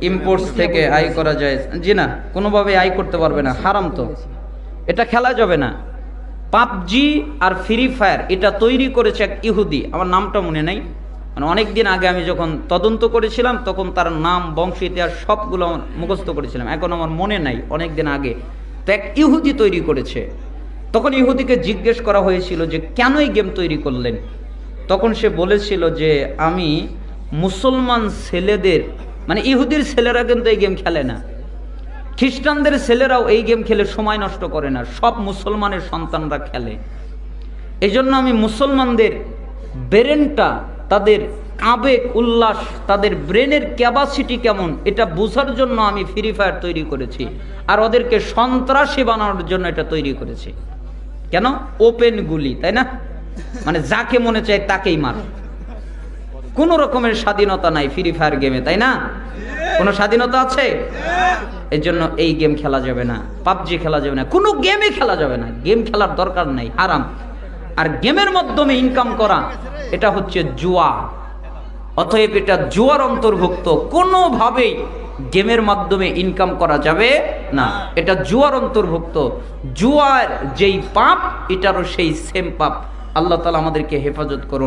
Imports থেকে আয় করা যায়? জি না, কোনোভাবে আয় করতে পারবে না, হারাম তো, এটা খেলা যাবে না। পাবজি আর ফ্রি ফায়ার এটা তৈরি করেছে এক ইহুদি, আমার নামটা মনে নাই, মানে অনেক দিন আগে আমি যখন তদন্ত করেছিলাম তখন তার নাম, বংশ ইতিহাস সবগুলো আমার মুখস্থ করেছিলাম, এখন আমার মনে নাই, অনেক দিন আগে। তো এক ইহুদি তৈরি করেছে। তখন ইহুদিকে জিজ্ঞেস করা হয়েছিল যে কেন এই গেম তৈরি করলেন? তখন সে বলেছিল যে আমি মুসলমান ছেলেদের, মানে ইহুদির ছেলেরা কিন্তু এই গেম খেলে না, খ্রিস্টানদের ছেলেরাও এই গেম খেলে সময় নষ্ট করে না, সব মুসলমানের সন্তানরা খেলে। এই জন্য আমি মুসলমানদের ব্রেনটা, তাদের আবেগ উল্লাস, তাদের ব্রেনের ক্যাপাসিটি কেমন এটা বোঝার জন্য আমি ফ্রি ফায়ার তৈরি করেছি, আর ওদেরকে সন্ত্রাসী বানানোর জন্য এটা তৈরি করেছি। কেন? ওপেন গুলি, তাই না? মানে যাকে মনে চায় তাকেই মার, কোনো রকমের স্বাধীনতা নাই ফ্রি ফায়ার গেমে, তাই না? কোনো স্বাধীনতা আছে? এই জন্য এই গেম খেলা যাবে না, পাবজি খেলা যাবে না, কোনো গেমে খেলা যাবে না, গেম খেলার দরকার নাই, হারাম। আর গেমের মাধ্যমে ইনকাম করা এটা হচ্ছে জুয়া, অতএব এটা জুয়ার অন্তর্ভুক্ত, কোনোভাবেই গেমের মাধ্যমে ইনকাম করা যাবে না, এটা জুয়ার অন্তর্ভুক্ত। জুয়ার যেই পাপ এটারও সেই সেম পাপ। আল্লাহ তাআলা আমাদেরকে হেফাজত করুন।